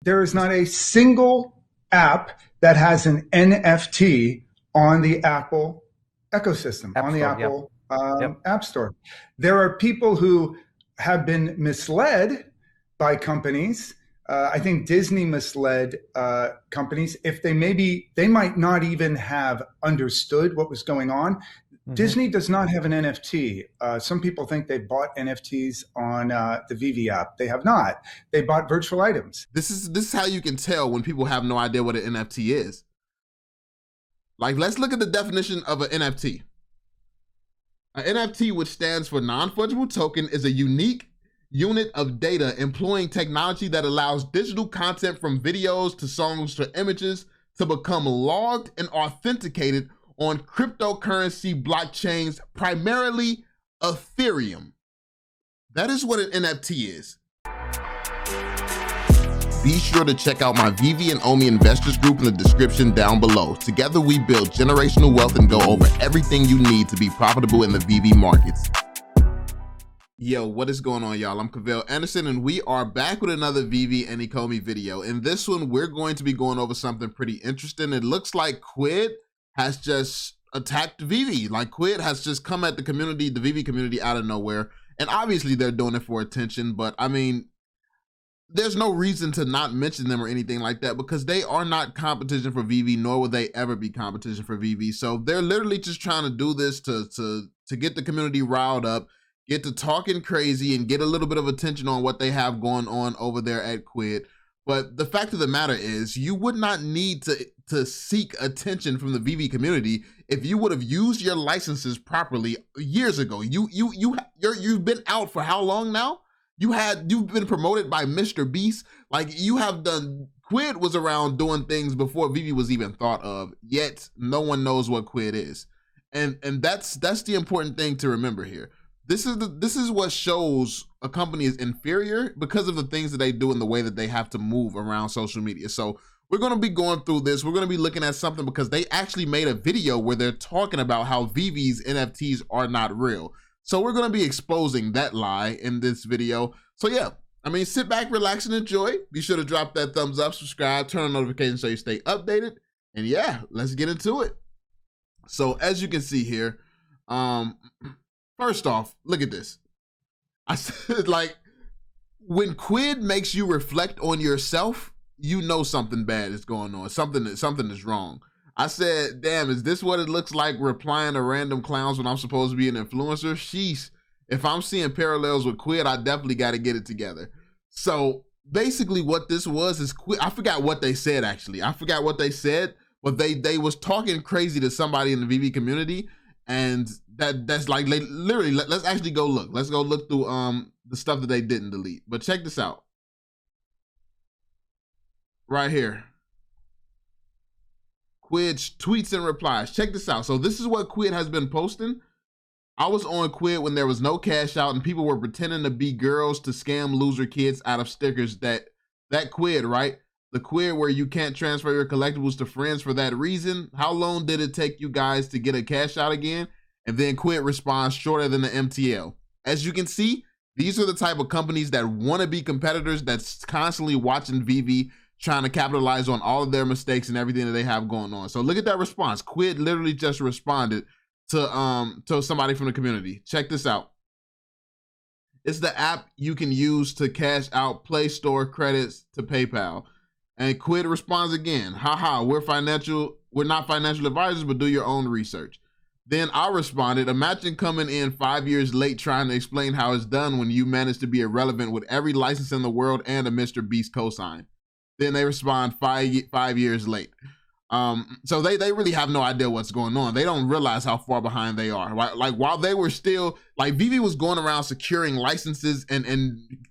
There is not a single app that has an NFT on the Apple ecosystem, on the Apple App Store. There are people who have been misled by companies. I think Disney misled companies. If they might not even have understood what was going on. Mm-hmm. Disney does not have an NFT. Some people think they bought NFTs on the Veve app. They have not. They bought virtual items. This is how you can tell when people have no idea what an NFT is. Like, let's look at the definition of an NFT. An NFT, which stands for non-fungible token, is a unique unit of data employing technology that allows digital content from videos to songs to images to become logged and authenticated on cryptocurrency blockchains, primarily Ethereum. That is what an NFT is. Be sure to check out my Veve and Omi investors group in the description down below. Together we build generational wealth and go over everything you need to be profitable in the Veve markets. Yo, what is going on, y'all? I'm Cavell Anderson, and we are back with another Veve and Ecomi video. In this one, we're going to be going over something pretty interesting. It looks like Quid has just attacked Veve. Like, Quid has just come at the community, the Veve community, out of nowhere. And obviously they're doing it for attention, but I mean, there's no reason to not mention them or anything like that, because they are not competition for Veve, nor will they ever be competition for Veve. So they're literally just trying to do this to get the community riled up, get to talking crazy, and get a little bit of attention on what they have going on over there at Quid. But the fact of the matter is, you would not need to seek attention from the Veve community if you would have used your licenses properly years ago. You've been out for how long now? You've been promoted by Mr. Beast. Like, you have done. Quid was around doing things before Veve was even thought of, yet no one knows what Quid is. And that's the important thing to remember here. This is what shows a company is inferior, because of the things that they do and the way that they have to move around social media. So we're going to be going through this. We're going to be looking at something because they actually made a video where they're talking about how Veve's NFTs are not real. So we're going to be exposing that lie in this video. So yeah, I mean, sit back, relax, and enjoy. Be sure to drop that thumbs up, subscribe, turn on notifications so you stay updated. And yeah, let's get into it. So as you can see here, first off, look at this. I said, like, when Quid makes you reflect on yourself, you know something bad is going on. Something is wrong. I said, damn, is this what it looks like replying to random clowns when I'm supposed to be an influencer? Sheesh. If I'm seeing parallels with Quid, I definitely got to get it together. So basically what this was is Quid. I forgot what they said, actually. I forgot what they said, but they was talking crazy to somebody in the Veve community. And that's like, literally, let's actually go look. Let's go look through the stuff that they didn't delete. But check this out. Right here. Quid's tweets and replies. Check this out. So this is what Quid has been posting. I was on Quid when there was no cash out and people were pretending to be girls to scam loser kids out of stickers. That Quid, right? The Quid where you can't transfer your collectibles to friends for that reason. How long did it take you guys to get a cash out again? And then Quid responds, shorter than the MTL. As you can see, these are the type of companies that want to be competitors, that's constantly watching Veve, trying to capitalize on all of their mistakes and everything that they have going on. So look at that response. Quid literally just responded to somebody from the community. Check this out. It's the app you can use to cash out Play Store credits to PayPal. And Quid responds again, haha, we're not financial advisors, but do your own research. Then I responded, imagine coming in 5 years late trying to explain how it's done when you manage to be irrelevant with every license in the world and a Mr. Beast cosign. Then they respond 5 years late. So they really have no idea what's going on. They don't realize how far behind they are. Like, while they were still, like, Veve was going around securing licenses and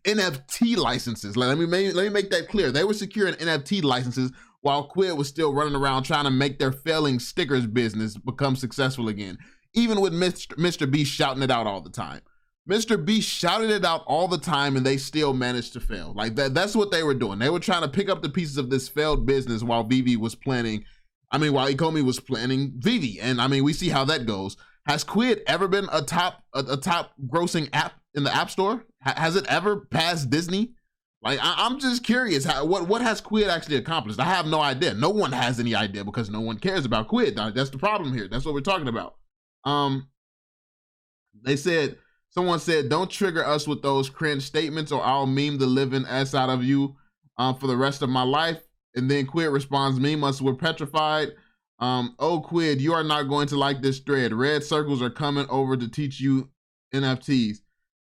NFT licenses. Like, let me make that clear. They were securing NFT licenses while Quid was still running around trying to make their failing stickers business become successful again. Even with Mr. Beast shouting it out all the time. Mr. Beast shouted it out all the time and they still managed to fail. Like, that's what they were doing. They were trying to pick up the pieces of this failed business while Veve was planning, while Ecomi was planning Veve. And I mean, we see how that goes. Has Quid ever been a top grossing app in the App Store? Has it ever passed Disney? Like, I'm just curious, what has Quid actually accomplished? I have no idea. No one has any idea because no one cares about Quid. That's the problem here. That's what we're talking about. Someone said, don't trigger us with those cringe statements or I'll meme the living S out of you for the rest of my life. And then Quid responds, meme us, we're petrified. Oh, Quid, you are not going to like this thread. Red circles are coming over to teach you NFTs.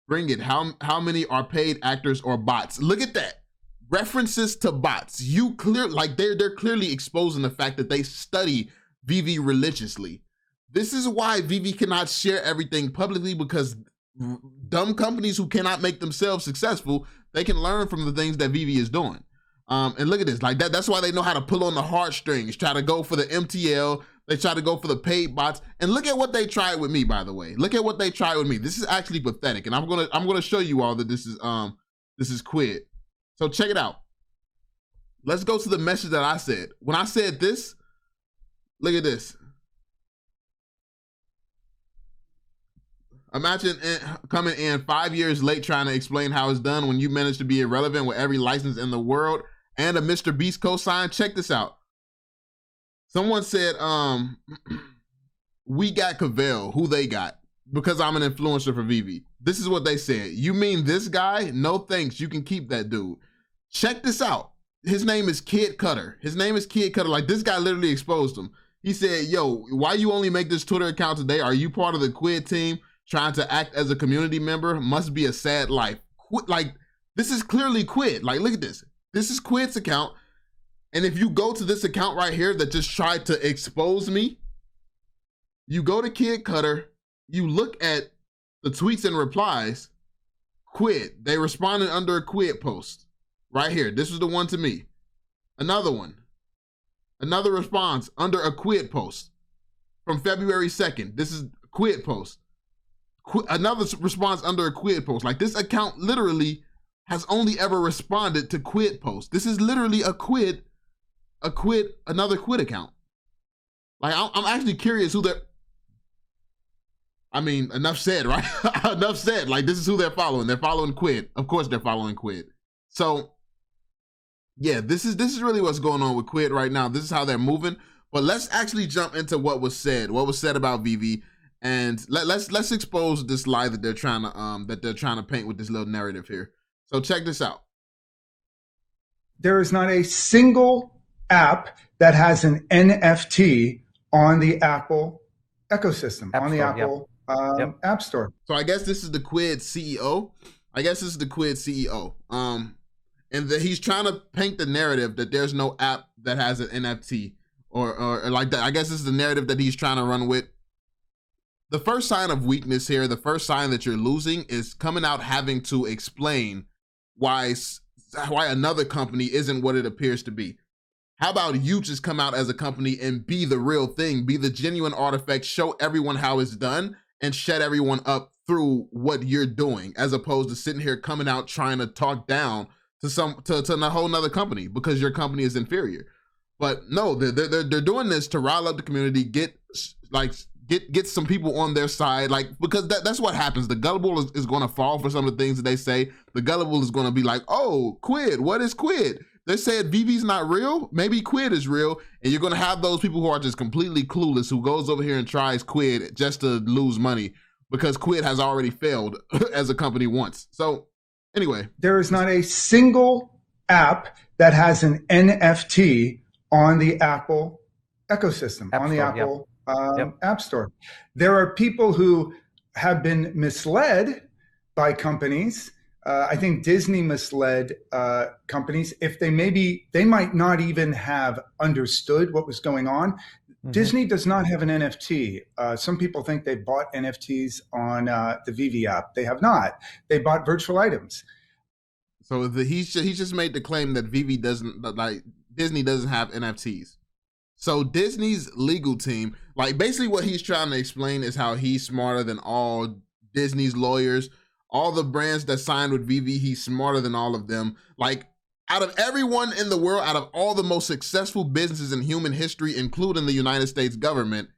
Bring it. How many are paid actors or bots? Look at that. References to bots. You they're clearly exposing the fact that they study Veve religiously. This is why Veve cannot share everything publicly, because dumb companies who cannot make themselves successful, they can learn from the things that Veve is doing. And look at this, like that's why they know how to pull on the heartstrings, try to go for the MTL, they try to go for the paid bots. And look at what they tried with me, by the way. Look at what they tried with me. This is actually pathetic. And I'm gonna show you all that this is Quid. So check it out. Let's go to the message that I said. When I said this, look at this. Imagine coming in 5 years late trying to explain how it's done when you managed to be irrelevant with every license in the world and a Mr. Beast cosign. Check this out. Someone said, we got Cavell, who they got, because I'm an influencer for Veve. This is what they said. You mean this guy? No thanks, you can keep that dude. Check this out. His name is Kid Cutter. Like, this guy literally exposed him. He said, yo, why you only make this Twitter account today? Are you part of the Quid team? Trying to act as a community member must be a sad life. Like, this is clearly Quid. Like, look at this. This is Quid's account. And if you go to this account right here that just tried to expose me, you go to Kid Cutter, you look at the tweets and replies, Quid. They responded under a Quid post. Right here. This was the one to me. Another one. Another response under a Quid post from February 2nd. This is a Quid post. Another response under a Quid post. Like, this account literally has only ever responded to Quid posts. This is literally another Quid account. Like, I'm actually curious who they're, I mean, enough said, right? Enough said. Like, this is who they're following. They're following Quid. Of course they're following Quid. So, yeah, this is really what's going on with Quid right now. This is how they're moving. But let's actually jump into what was said about Veve. And let's expose this lie that they're trying to paint with this little narrative here. So check this out. There is not a single app that has an NFT on the Apple ecosystem, on the Apple App Store. So I guess this is the Quid CEO. And that he's trying to paint the narrative that there's no app that has an NFT or like that. I guess this is the narrative that he's trying to run with. The first sign of weakness here, the first sign that you're losing, is coming out having to explain why another company isn't what it appears to be. How about you just come out as a company and be the real thing, be the genuine artifact, show everyone how it's done, and shut everyone up through what you're doing, as opposed to sitting here coming out trying to talk down to a whole nother company because your company is inferior. But no, they're doing this to rile up the community, get some people on their side, like, because that's what happens. The gullible is going to fall for some of the things that they say. The gullible is going to be like, oh, Quid, what is Quid? They said Veve's not real. Maybe Quid is real. And you're going to have those people who are just completely clueless, who goes over here and tries Quid just to lose money because Quid has already failed as a company once. So anyway. There is not a single app that has an NFT on the Apple ecosystem, on the Apple App Store. There are people who have been misled by companies. I think Disney misled companies. If they might not even have understood what was going on. Mm-hmm. Disney does not have an NFT. Some people think they bought NFTs on the Veve app. They have not. They bought virtual items. So he's just made the claim that Veve doesn't, like, Disney doesn't have NFTs. So Disney's legal team, like, basically what he's trying to explain is how he's smarter than all Disney's lawyers, all the brands that signed with Veve. He's smarter than all of them. Like, out of everyone in the world, out of all the most successful businesses in human history, including the United States government,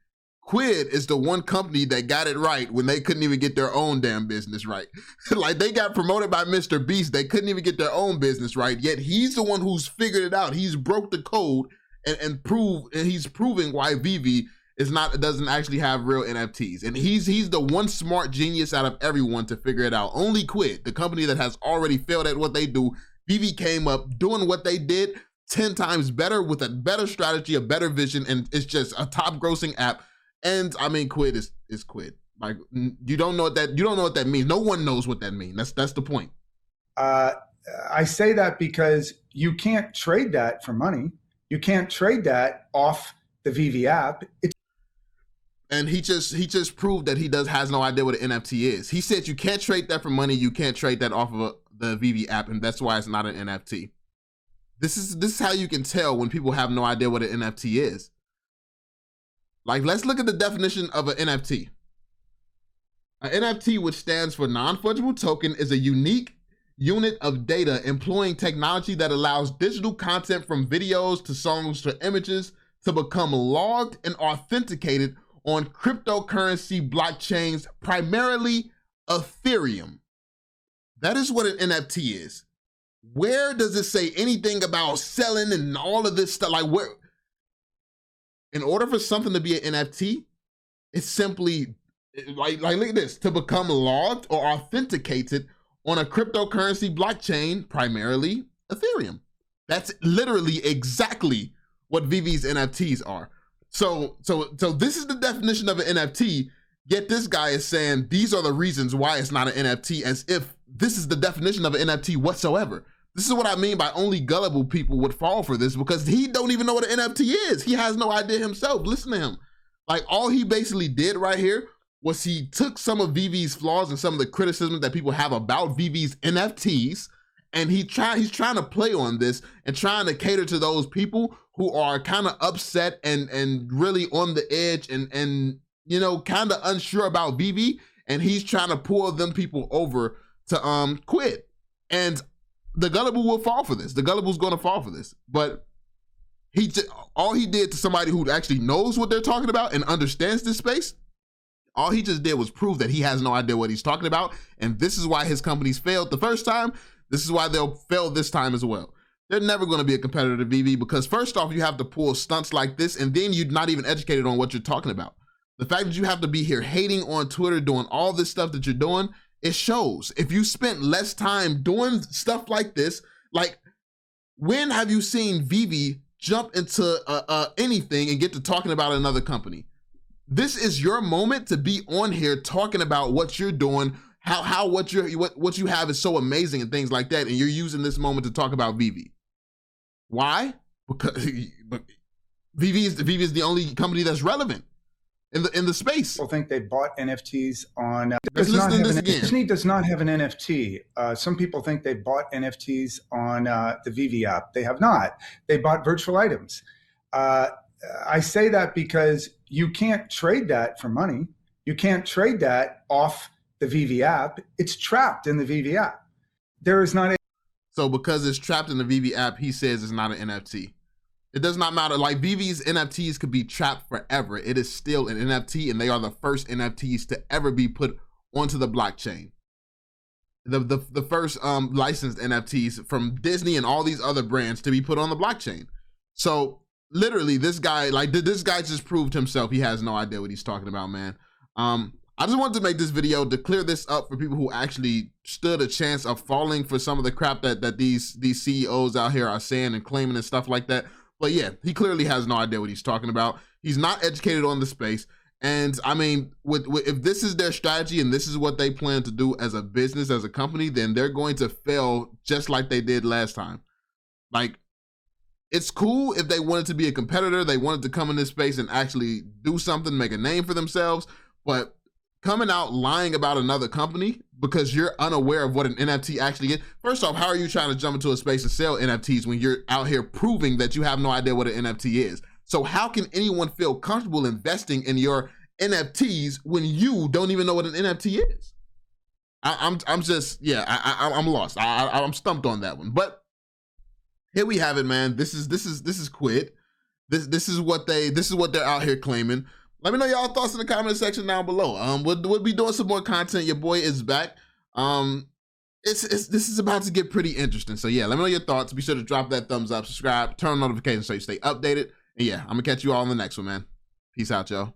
Quid is the one company that got it right when they couldn't even get their own damn business right. Like, they got promoted by Mr. Beast. They couldn't even get their own business right. Yet he's the one who's figured it out. He's broke the code and he's proving why Veve doesn't actually have real NFTs. And he's the one smart genius out of everyone to figure it out. Only Quid, the company that has already failed at what they do, Veve came up doing what they did 10 times better with a better strategy, a better vision, and it's just a top grossing app. And I mean, Quid is Quid. Like, you don't know what that means. No one knows what that means. That's the point. I say that because you can't trade that for money. You can't trade that off the Veve app. And he just proved that he has no idea what an NFT is. He said you can't trade that for money. You can't trade that off of the Veve app, and that's why it's not an NFT. This is how you can tell when people have no idea what an NFT is. Like, let's look at the definition of an NFT. An NFT, which stands for non-fungible token, is a unique unit of data employing technology that allows digital content from videos to songs to images to become logged and authenticated on cryptocurrency blockchains, primarily Ethereum. That is what an NFT is. Where does it say anything about selling and all of this stuff? Like, where? In order for something to be an NFT, it's simply like look at this, to become logged or authenticated on a cryptocurrency blockchain, primarily Ethereum. That's literally exactly what Veve's NFTs are. So this is the definition of an NFT, yet this guy is saying these are the reasons why it's not an NFT, as if this is the definition of an NFT whatsoever. This is what I mean by only gullible people would fall for this, because he don't even know what an NFT is. He has no idea himself. Listen to him. Like, all he basically did right here was he took some of Veve's flaws and some of the criticism that people have about Veve's NFTs, and he's trying to play on this and trying to cater to those people who are kind of upset and really on the edge and you know, kind of unsure about Veve, and he's trying to pull them people over to Quid. And the gullible will fall for this. The gullible's going to fall for this. But all he did to somebody who actually knows what they're talking about and understands this space, all he just did was prove that he has no idea what he's talking about. And this is why his companies failed the first time. This is why they'll fail this time as well. They're never going to be a competitor to Veve, because first off, you have to pull stunts like this, and then you're not even educated on what you're talking about. The fact that you have to be here hating on Twitter, doing all this stuff that you're doing, it shows. If you spent less time doing stuff like this, like, when have you seen Veve jump into anything and get to talking about another company? This is your moment to be on here talking about what you're doing, how what you have is so amazing and things like that, and you're using this moment to talk about Veve. Why? Because Veve is the only company that's relevant in the space. People think they bought NFTs on. Disney does not have an NFT. Some people think they bought NFTs on the Veve app. They have not. They bought virtual items. I say that because you can't trade that for money. You can't trade that off the Veve app. It's trapped in the Veve app. There is not a. So because it's trapped in the Veve app, he says it's not an NFT. It does not matter. Like, Veve's NFTs could be trapped forever. It is still an NFT, and they are the first NFTs to ever be put onto the blockchain. The first licensed NFTs from Disney and all these other brands to be put on the blockchain. So literally, this guy just proved himself. He has no idea what he's talking about, man. I just wanted to make this video to clear this up for people who actually stood a chance of falling for some of the crap that these CEOs out here are saying and claiming and stuff like that. But yeah, he clearly has no idea what he's talking about. He's not educated on the space. And I mean, if this is their strategy and this is what they plan to do as a business, as a company, then they're going to fail just like they did last time. Like, it's cool if they wanted to be a competitor, they wanted to come in this space and actually do something, make a name for themselves, but coming out lying about another company because you're unaware of what an NFT actually is. First off, how are you trying to jump into a space to sell NFTs when you're out here proving that you have no idea what an NFT is? So how can anyone feel comfortable investing in your NFTs when you don't even know what an NFT is? I'm lost. I'm stumped on that one. But here we have it, man. This is Quid. This is what they're out here claiming. Let me know y'all thoughts in the comment section down below. We'll be doing some more content. Your boy is back. This is about to get pretty interesting. So yeah, let me know your thoughts. Be sure to drop that thumbs up, subscribe, turn on notifications so you stay updated. And yeah, I'm gonna catch you all in the next one, man. Peace out, y'all.